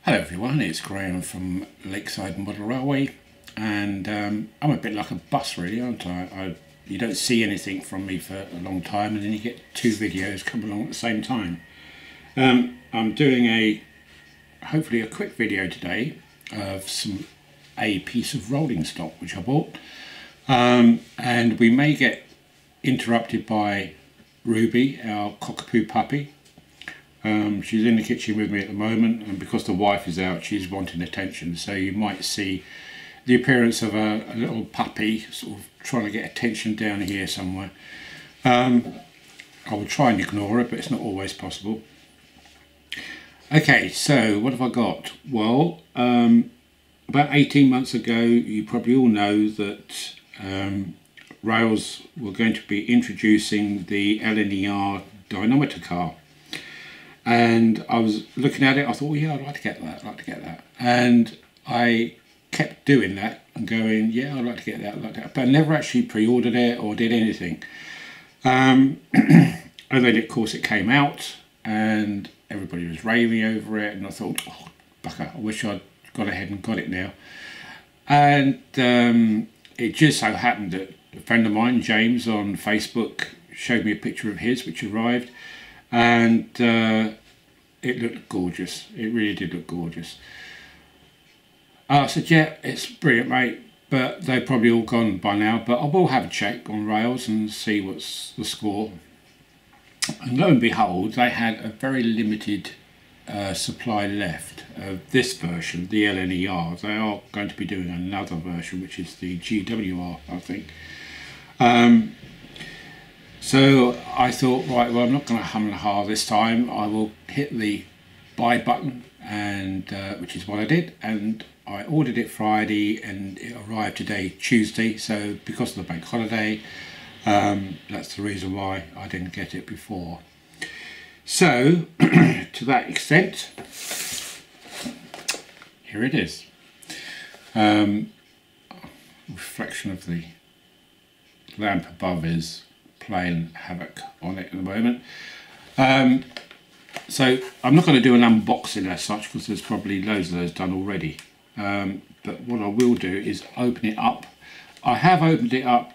Hello everyone, it's Graham from Lakeside Model Railway, and I'm a bit like a bus really, aren't I? You don't see anything from me for a long time, and then you get two videos come along at the same time. I'm doing hopefully a quick video today of a piece of rolling stock which I bought, and we may get interrupted by Ruby, our cockapoo puppy. She's in the kitchen with me at the moment, and because the wife is out, she's wanting attention, so you might see the appearance of a little puppy sort of trying to get attention down here somewhere. I will try and ignore it, but it's not always possible. Okay, so what have I got? Well, about 18 months ago, you probably all know that Rails were going to be introducing the LNER Dynometer car. And I was looking at it, I thought, well, yeah, I'd like to get that, And I kept doing that and going, yeah, I'd like to get that, But I never actually pre-ordered it or did anything. And then, of course, it came out and everybody was raving over it. And I thought, oh, bugger, I wish I'd gone ahead and got it now. And it just so happened that a friend of mine, James, on Facebook, showed me a picture of his, which arrived. And it looked gorgeous. It really did look gorgeous. I said, yeah, it's brilliant, mate, but they've probably all gone by now. But I will have a check on Rails and see what's the score. And lo and behold, they had a very limited supply left of this version, the LNER. They are going to be doing another version, which is the GWR, I think. So I thought, right, well, I'm not going to hum and ha this time. I will hit the buy button, and which is what I did. And I ordered it Friday, and it arrived today, Tuesday. So because of the bank holiday, that's the reason why I didn't get it before. So to that extent, here it is. Reflection of the lamp above is playing havoc on it at the moment. So I'm not going to do an unboxing as such, because there's probably loads of those done already. But what I will do is open it up. I have opened it up,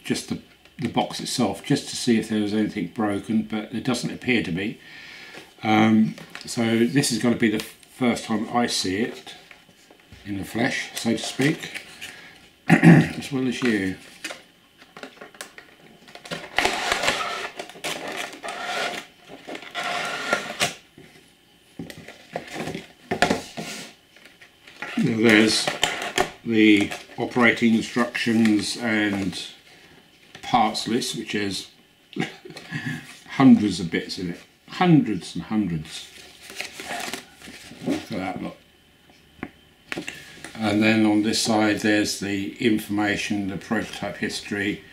just the box itself, just to see if there was anything broken, but it doesn't appear to be. So this is going to be the first time I see it in the flesh, so to speak, as well as you. There's the operating instructions and parts list, which has hundreds of bits in it. Hundreds and hundreds. Look at that lot. And then on this side there's the information, the prototype history,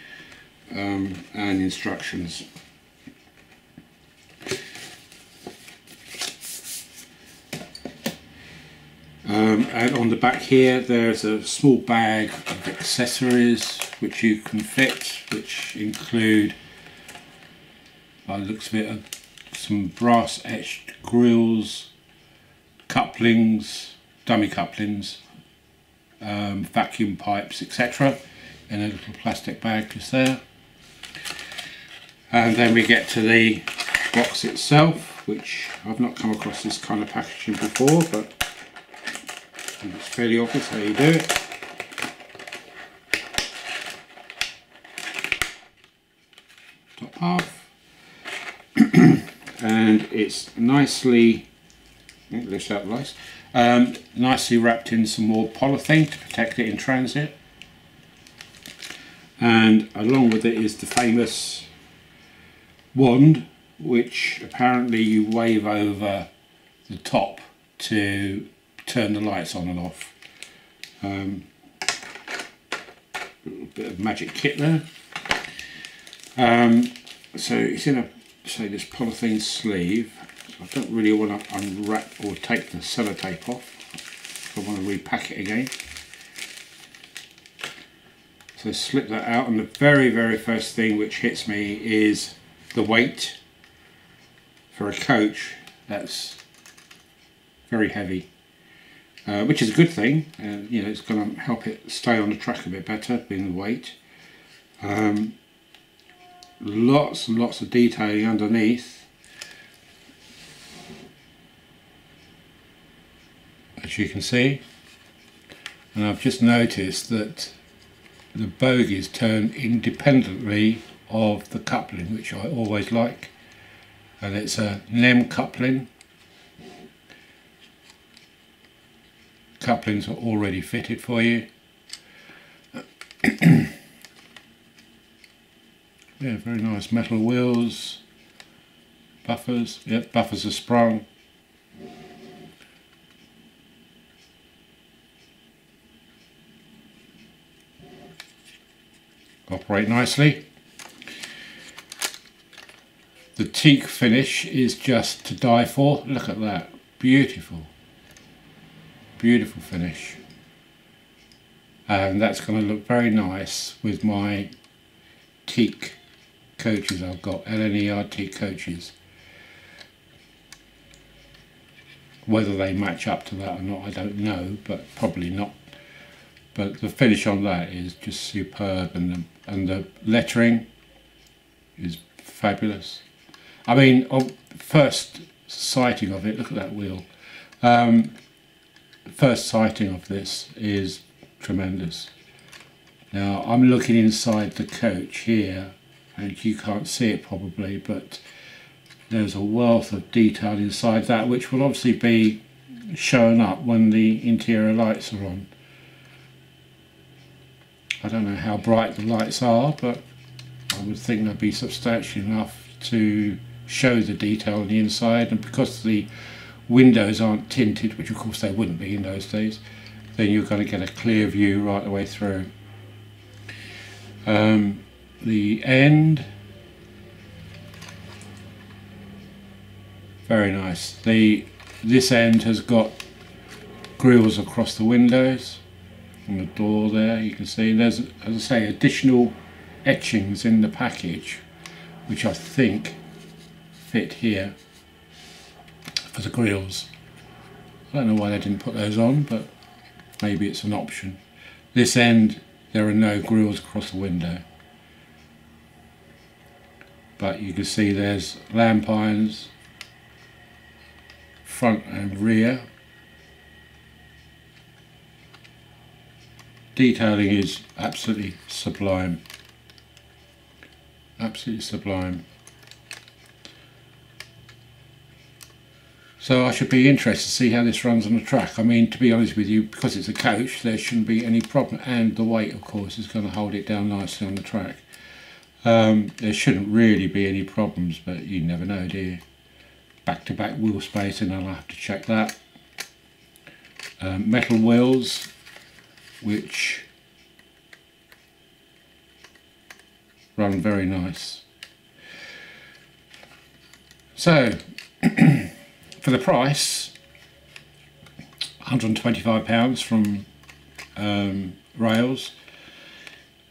and instructions. And on the back here there's a small bag of accessories which you can fit, which include, by the looks of it, some brass etched grills, couplings, dummy couplings, vacuum pipes, etc. in a little plastic bag just there. And then we get to the box itself, which I've not come across this kind of packaging before, but it's fairly obvious how you do it. Top half. And it's nicely, lift out nice, nicely wrapped in some more polythene to protect it in transit. And along with it is the famous wand, which apparently you wave over the top to turn the lights on and off. A little bit of magic kit there. So it's in this polythene sleeve. I don't really want to unwrap or take the sellotape off. I want to repack it again. So slip that out, and the very first thing which hits me is the weight. For a coach, that's very heavy, which is a good thing. You know, it's going to help it stay on the track a bit better, being the weight. Lots and lots of detailing underneath, as you can see. And I've just noticed that the bogies turn independently of the coupling, which I always like, and it's a NEM coupling. Couplings are already fitted for you. Yeah, very nice metal wheels, buffers. Yep, buffers are sprung. Operate nicely. The teak finish is just to die for. Look at that, beautiful, beautiful finish. And that's going to look very nice with my teak coaches I've got, LNER teak coaches. Whether they match up to that or not, I don't know, but probably not. But the finish on that is just superb, and the lettering is fabulous. I mean, on first sighting of it, look at that wheel. First sighting of this is tremendous. Now I'm looking inside the coach here, and you can't see it probably, but there's a wealth of detail inside that, which will obviously be showing up when the interior lights are on. I don't know how bright the lights are, but I would think they'd be substantial enough to show the detail on the inside, and because the windows aren't tinted, which of course they wouldn't be in those days, then you're going to get a clear view right the way through. The end, very nice. This end has got grills across the windows, and the door there you can see there's, as I say, additional etchings in the package which I think fit here for the grills. I don't know why they didn't put those on, but maybe it's an option. This end there are no grills across the window, but you can see there's lamp irons front and rear. Detailing is absolutely sublime, absolutely sublime. So I should be interested to see how this runs on the track. I mean, to be honest with you, because it's a coach, there shouldn't be any problem, and the weight of course is going to hold it down nicely on the track. There shouldn't really be any problems, but you never know, do you? Back-to-back wheel spacing, I'll have to check that. Metal wheels, which run very nice. So for the price, £125 from Rails,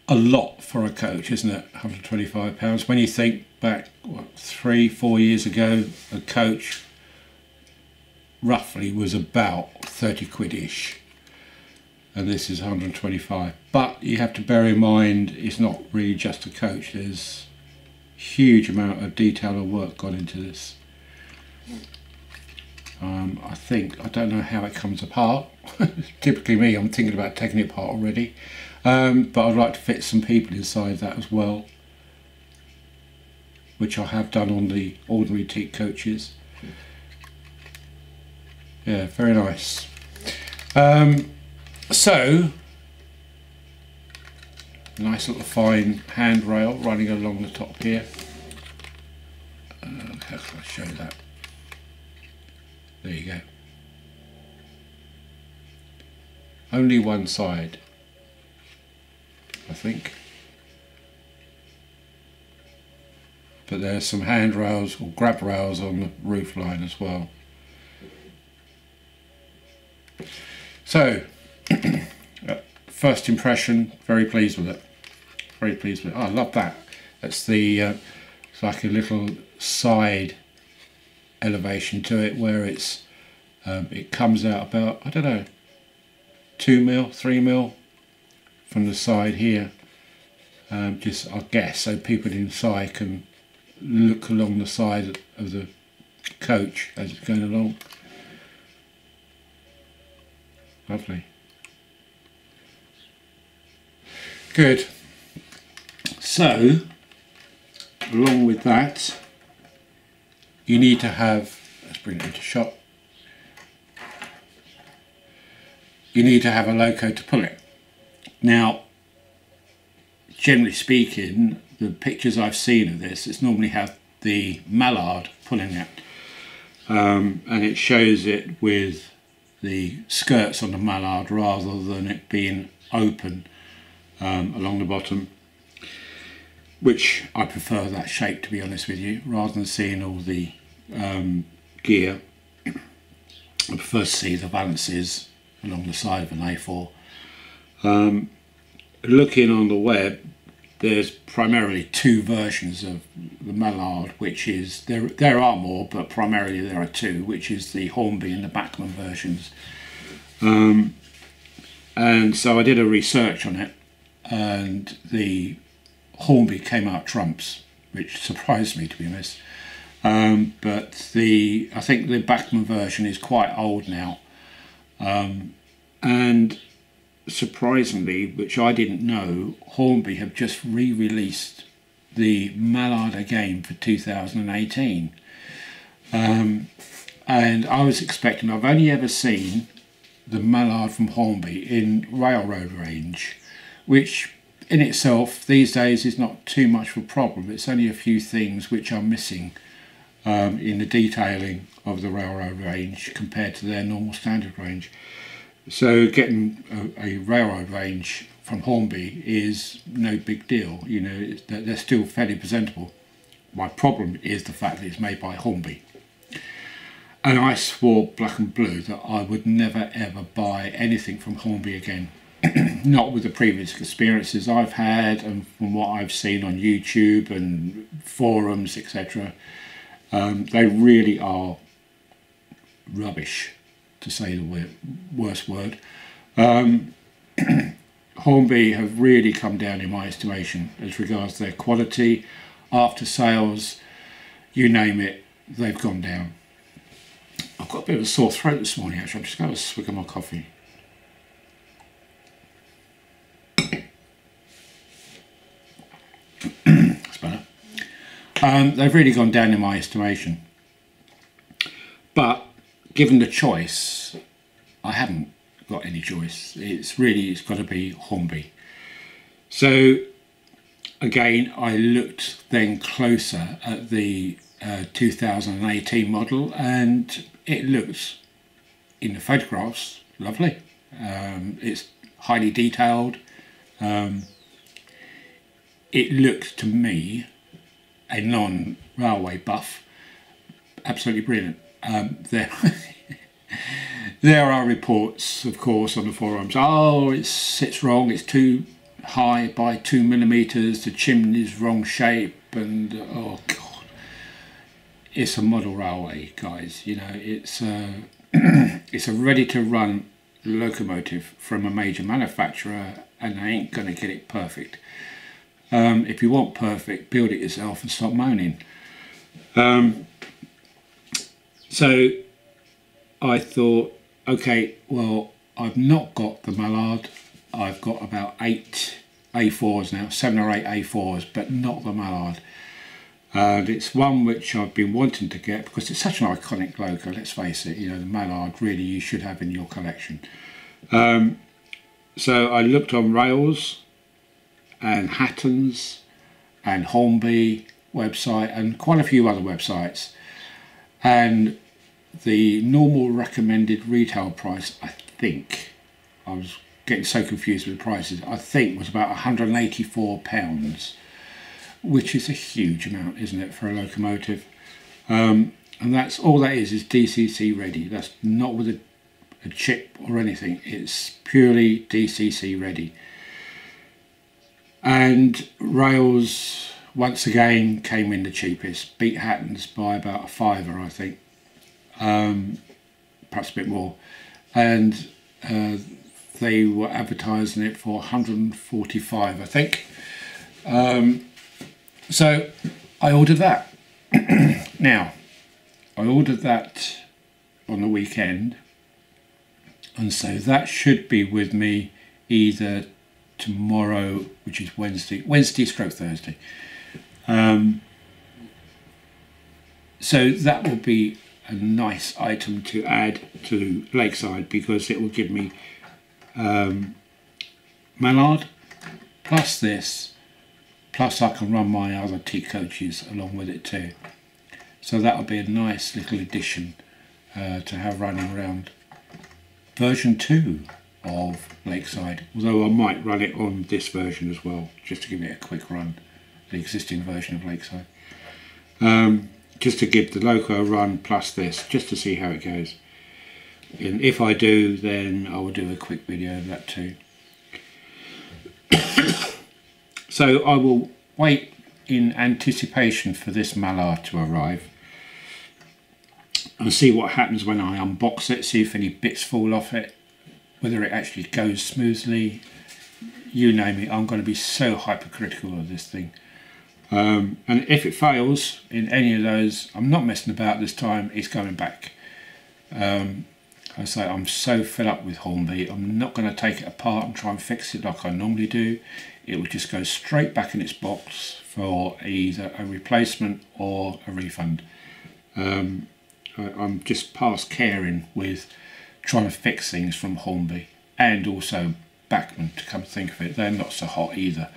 a lot for a coach, isn't it? £125. When you think back, what, 3-4 years ago, a coach roughly was about 30 quid-ish, and this is 125. But you have to bear in mind, it's not really just a coach. There's a huge amount of detail and work gone into this. I don't know how it comes apart. Typically me, I'm thinking about taking it apart already. But I'd like to fit some people inside that as well, which I have done on the ordinary teak coaches. Yeah, very nice. So, nice little fine handrail running along the top here. How can I show that? There you go. Only one side, I think. But there's some handrails or grab rails on the roof line as well. So, first impression, very pleased with it. Very pleased with it. Oh, I love that. That's the, it's like a little side elevation to it where it's It comes out about, I don't know, 2mm, 3mm from the side here. Just, I guess, so people inside can look along the side of the coach as it's going along. Lovely. Good. So, along with that, you need to have, let's bring it into shot, you need to have a loco to pull it. Now, generally speaking, the pictures I've seen of this, it's normally have the mallard pulling it, and it shows it with the skirts on the mallard rather than it being open along the bottom, which I prefer that shape, to be honest with you, rather than seeing all the gear. I prefer to see the valances along the side of an A4. Looking on the web, there's primarily two versions of the mallard, which is, there are more, but primarily there are two, which is the Hornby and the Bachmann versions. And so I did a research on it, and the Hornby came out trumps, which surprised me, to be honest. But I think the Bachmann version is quite old now, and surprisingly, which I didn't know, Hornby have just re-released the mallard again for 2018. And I was expecting, I've only ever seen the mallard from Hornby in railroad range, which in itself these days is not too much of a problem. It's only a few things which are missing in the detailing of the railroad range compared to their normal standard range. So getting a railroad range from Hornby is no big deal, you know, they're still fairly presentable. My problem is the fact that it's made by Hornby. And I swore black and blue that I would never ever buy anything from Hornby again. Not with the previous experiences I've had and from what I've seen on YouTube and forums, etc. They really are rubbish, to say the worst word. Hornby have really come down in my estimation as regards their quality, after sales, you name it, they've gone down. I've got a bit of a sore throat this morning actually, I'm just going to swig of my coffee. That's better. They've really gone down in my estimation. But given the choice, I haven't got any choice. It's got to be Hornby. So again, I looked then closer at the 2018 model, and it looks, in the photographs, lovely. It's highly detailed. It looks to me, a non-railway buff, absolutely brilliant. There are reports, of course, on the forums. Oh, it sits wrong. It's too high by 2 millimeters. The chimney's wrong shape, and oh god, it's a model railway, guys. You know, it's it's a ready-to-run locomotive from a major manufacturer, and they ain't gonna get it perfect. If you want perfect, build it yourself and stop moaning. So I thought, okay, well, I've not got the mallard. I've got about 8 A4s now, 7 or 8 A4s, but not the mallard. And it's one which I've been wanting to get because it's such an iconic loco, let's face it, you know, the mallard really you should have in your collection. So I looked on Rails and Hatton's and Hornby website and quite a few other websites, and the normal recommended retail price, I think, I was getting so confused with the prices, I think was about £184, which is a huge amount, isn't it, for a locomotive? And that's all that is DCC ready. That's not with a chip or anything, it's purely DCC ready. And Rails once again came in the cheapest, beat Hatton's by about a £5, I think. perhaps a bit more, and they were advertising it for 145, I think. So I ordered that. Now, I ordered that on the weekend, and so that should be with me either tomorrow, which is Wednesday/Thursday. So that will be a nice item to add to Lakeside, because it will give me mallard plus this, plus I can run my other tea coaches along with it too. So that will be a nice little addition to have running around version 2 of Lakeside, although I might run it on this version as well, just to give it a quick run, the existing version of Lakeside. Just to give the Loco a run plus this, just to see how it goes. And if I do, then I will do a quick video of that too. So I will wait in anticipation for this mallard to arrive and see what happens when I unbox it, see if any bits fall off it, whether it actually goes smoothly. You name it, I'm going to be so hypercritical of this thing. And if it fails in any of those, I'm not messing about this time, it's going back. I say I'm so fed up with Hornby, I'm not going to take it apart and try and fix it like I normally do. It will just go straight back in its box for either a replacement or a refund. I'm just past caring with trying to fix things from Hornby, and also Bachmann, to come to think of it. They're not so hot either,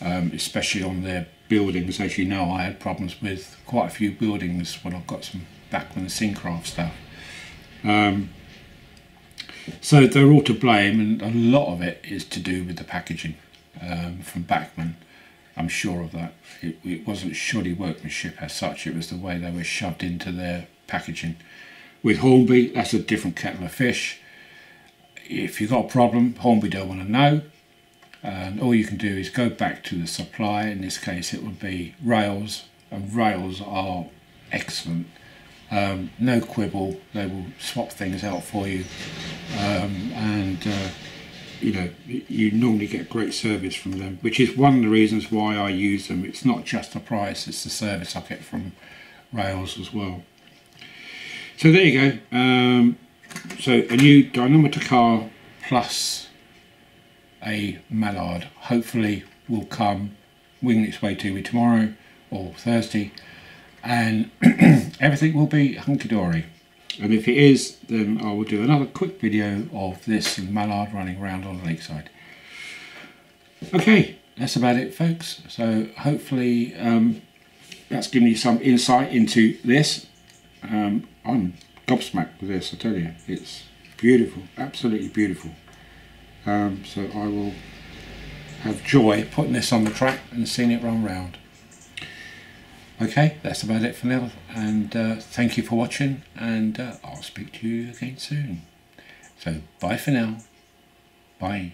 especially on their buildings. As you know, I had problems with quite a few buildings when I've got some Bachmann Syncraft stuff. So they're all to blame, and a lot of it is to do with the packaging from Bachmann. I'm sure of that. It wasn't shoddy workmanship as such, it was the way they were shoved into their packaging. With Hornby, that's a different kettle of fish. If you've got a problem, Hornby don't want to know, and all you can do is go back to the supplier. In this case it would be Rails, and Rails are excellent. No quibble, they will swap things out for you, you know, you normally get great service from them, which is one of the reasons why I use them. It's not just the price, it's the service I get from Rails as well. So there you go. So a new dynometer car plus a mallard hopefully will come, winging its way to me tomorrow or Thursday, and everything will be hunky-dory. And if it is, then I will do another quick video of this mallard running around on the Lakeside. Okay, that's about it, folks. So hopefully that's given you some insight into this. I'm gobsmacked with this, I tell you. It's beautiful, absolutely beautiful. So I will have joy putting this on the track and seeing it run round. Okay, that's about it for now, and thank you for watching, and I'll speak to you again soon. So bye for now. Bye.